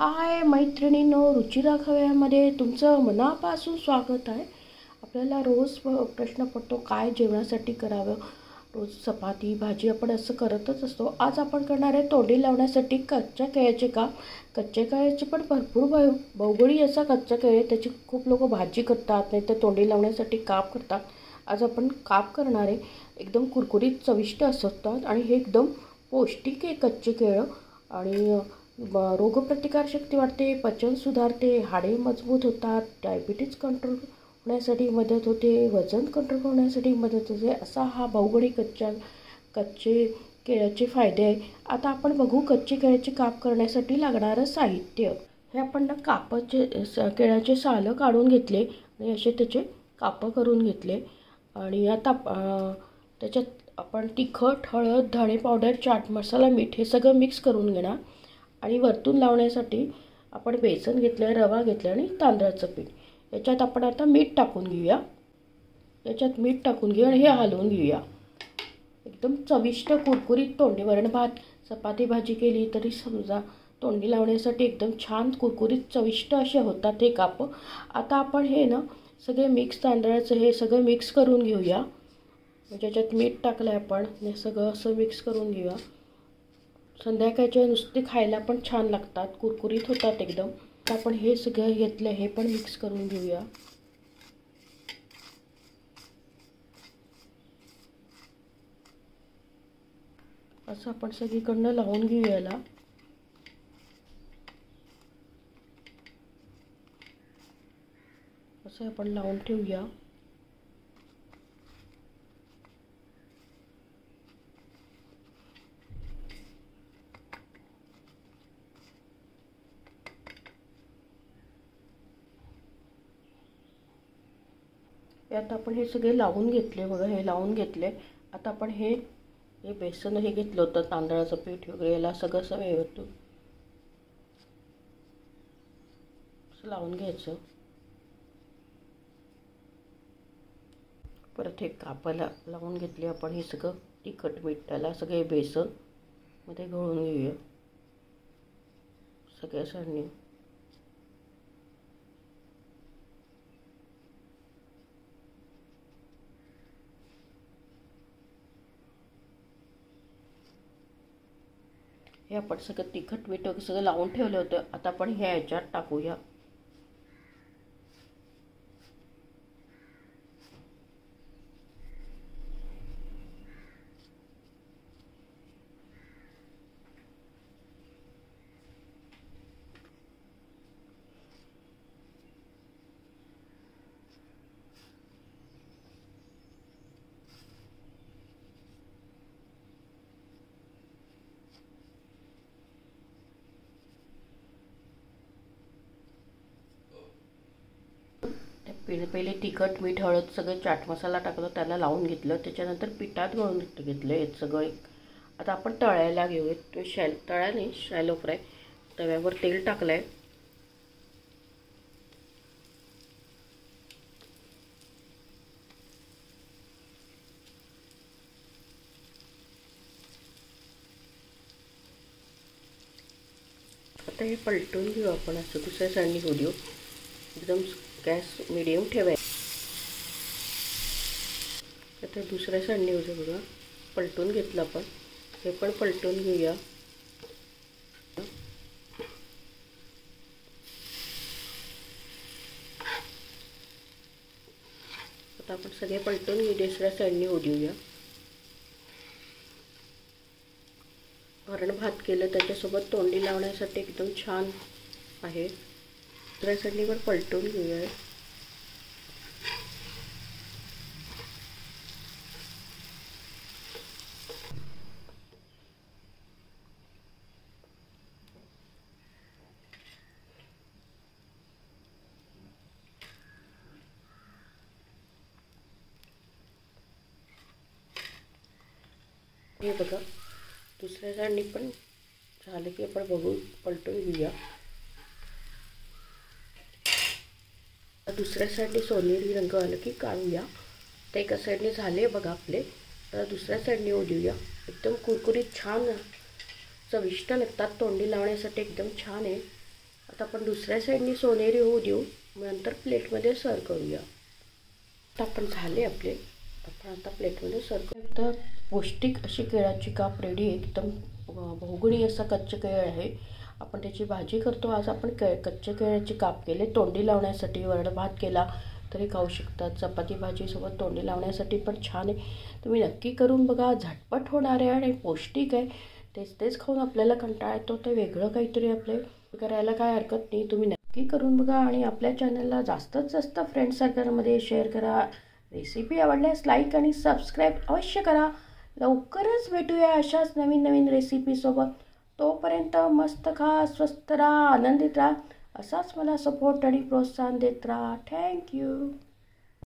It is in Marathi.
हाय मैत्रिणींनो, रुचिरा खव्यामध्ये तुमचं मनापासून स्वागत आहे. आपल्याला रोज प्रश्न पडतो काय जेवणासाठी करावं. रोज चपाती भाजी आपण असं करतच असतो. आज आपण करणार आहे तोंडी लावण्यासाठी कच्च्या केळ्याचे काप. कच्च्या केळ्याचे पण भरपूर भौगोळी असा कच्चा केळी, त्याची खूप लोक भाजी करतात, नाही तर तोंडी लावण्यासाठी काप करतात. आज आपण काप करणार आहे. एकदम कुरकुरीत चविष्ट असतात आणि हे एकदम पौष्टिक आहे कच्चे केळं. आणि रोगप्रतिकारशक्ती वाढते, पचन सुधारते, हाडे मजबूत होतात, डायबिटीज कंट्रोल होण्यासाठी मदत होते, वजन कंट्रोल होण्यासाठी मदत होते. असा हा भौगोलिक कच्चे केळ्याचे फायदे आहे. आता आपण बघू कच्चे केळ्याचे काप करण्यासाठी लागणारं साहित्य. हे आपण ना केळ्याचे सालं काढून घेतले आणि असे त्याचे कापं करून घेतले. आणि आता त्याच्यात आपण तिखट, हळद, धणे पावडर, चाट मसाला, मीठ हे सगळं मिक्स करून घेणार. आणि वरतून लावण्यासाठी आपण बेसन घेतलं, रवा घेतला आणि तांदळाचं पीठ. याच्यात आपण आता मीठ टाकून घेऊया. आणि हे हलवून घेऊया. एकदम चविष्ट कुरकुरीत तोंडी वरण भात, चपाती भाजी केली तरी समजा तोंडी लावण्यासाठी एकदम छान कुरकुरीत चविष्ट असे होतात हे काप. आता आपण हे ना सगळे तांदळाचं हे सगळं मिक्स करून घेऊया. ज्याच्यात मीठ टाकलं आहे आपण, हे सगळं असं मिक्स करून घेऊया. संध्याकाळचे नुसते खायला पण छान लागतात, कुरकुरीत होतात एकदम. तर आपण हे सगळं घेतलं, हे पण मिक्स करून घेऊया. असं आपण सगळीकडनं लावून घेऊया याला. असं आपण लावून ठेवूया. आता आपण हे सगळे लावून घेतले बघा, हे लावून घेतले. आता आपण हे बेसन हे घेतलं होतं, तांदळाचं पीठ वगैरे, याला सगळं सवय होतं असं लावून घ्यायचं. परत हे कापाला लावून घेतले आपण. हे सगळं तिखट मीठ त्याला सगळे बेसन मध्ये घोळून घेऊया सगळ्या सारणी. हे आपण सगळं तिखट मीठ वगैरे सगळं लावून ठेवलं होतं. आता आपण ह्या ह्याच्यात टाकूया. पहिले तिखट मीठ हळद सगळं चाट मसाला टाकलं, त्याला लावून घेतलं. त्याच्यानंतर पिठात घालून घेतलं हे सगळं. आता आपण तळायला घेऊया. तो तळाने शॅलो फ्राय. तव्यावर तेल टाकलं आहे. आता हे पलटून घेऊ आपण. असं दुसऱ्या साईडनी होऊ देऊ. एकदम गॅस मीडियम ठेवायचा. आता दुसऱ्या साईडनी होऊ बघा, पलटून घेतलं आपण. हे पण पलटून घेऊया. आता आपण सगळे पलटून घेऊ. दुसऱ्या साईडनी होऊ देऊया. वरण भात केलं त्याच्यासोबत तोंडी लावण्यासाठी एकदम छान आहे. दुसऱ्या साईडनी पण पलटून घेऊया. हे बघा दुसऱ्या साईडनी पण झालं की आपण बघू पलटून घेऊया. दुसऱ्या साईडने सोनेरी रंग आलं की काढूया. तर एका साईडने झाले बघा आपले. तर दुसऱ्या साईडने होऊ देऊया. एकदम कुरकुरीत छान चविष्ट लागतात, तोंडी लावण्यासाठी एकदम छान आहे. आता आपण दुसऱ्या साईडनी सोनेरी होऊ देऊ, नंतर प्लेटमध्ये सर्व करूया. आता आपण झाले आपले, आपण आता प्लेटमध्ये सर्व करू. तर पौष्टिक अशी केळाची काप रेडी, एकदम भोगणी असा कच्चे केळ आहे. आपण त्याची भाजी करतो. आज आपण कच्चे केळाची काप केले, तोंडी लावण्यासाठी. वरण भात केला तरी खाऊ शकतात, चपाती भाजीसोबत तोंडी लावण्यासाठी पण छान आहे. तुम्ही नक्की करून बघा, झटपट होणार आहे आणि पौष्टिक आहे. तेच खाऊन आपल्याला कंटाळा येतो, तर वेगळं काहीतरी आपले करायला काय हरकत नाही. तुम्ही नक्की करून बघा आणि आपल्या चॅनलला जास्तीत जास्त फ्रेंड सर्कलमध्ये शेअर करा. रेसिपी आवडल्यास लाईक आणि सबस्क्राईब अवश्य करा. लवकरच भेटूया अशाच नवीन रेसिपीसोबत. तोपर्यंत मस्त खा, स्वस्त राहा, आनंदित राहा. असाच मला सपोर्ट आणि प्रोत्साहन देत राहा. थँक्यू.